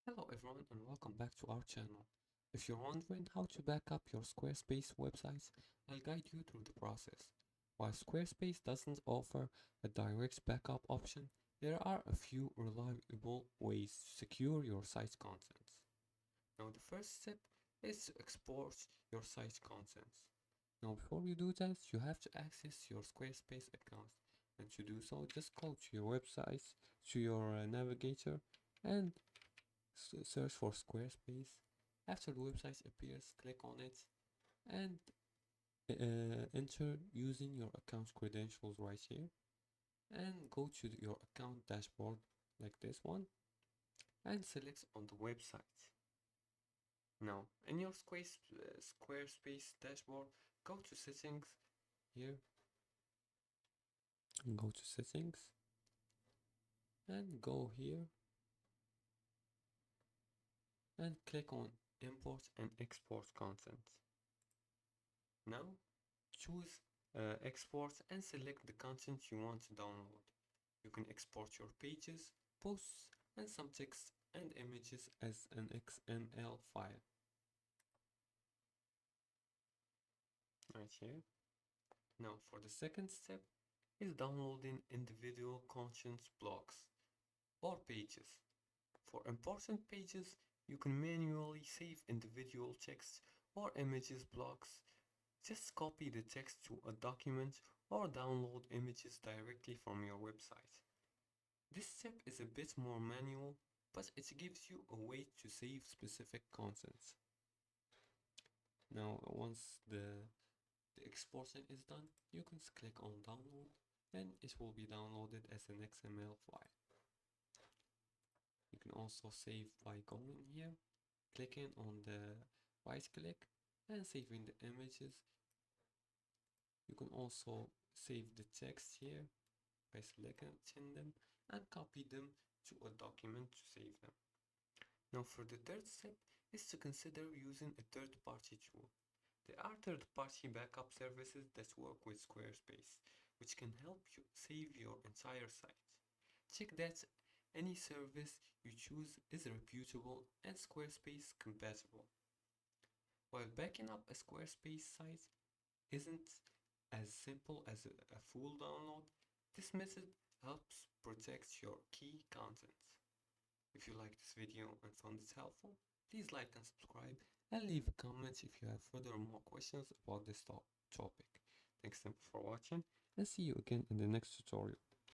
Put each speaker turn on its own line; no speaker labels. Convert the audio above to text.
Hello everyone and welcome back to our channel. If you're wondering how to back up your Squarespace websites, I'll guide you through the process. While Squarespace doesn't offer a direct backup option, there are a few reliable ways to secure your site's contents. Now the first step is to export your site's contents. Now before you do that, you have to access your Squarespace account. And to do so, just go to your website, to your navigator, and search for Squarespace. After the website appears, click on it and enter using your account credentials right here and go to your account dashboard like this one and select on the website. Now in your Squarespace dashboard, go to settings here and go to settings and go here and click on import and export content. Now choose export and select the content you want to download. You can export your pages, posts, and some text and images as an XML file. Right here. Now for the second step is downloading individual content blocks or pages. For important pages, you can manually save individual text or images blocks. Just copy the text to a document or download images directly from your website. This step is a bit more manual, but it gives you a way to save specific content. Now, once the exporting is done, you can click on download and it will be downloaded as an XML file. You can also save by going here, clicking on the right click and saving the images. You can also save the text here by selecting them and copy them to a document to save them. Now for the third step is to consider using a third-party tool. There are third-party backup services that work with Squarespace, which can help you save your entire site. Check that any service you choose is reputable and Squarespace compatible. While backing up a Squarespace site isn't as simple as a full download, this method helps protect your key content. If you like this video and found it helpful, please like and subscribe and leave a comment if you have further more questions about this topic. Thanks for watching and see you again in the next tutorial.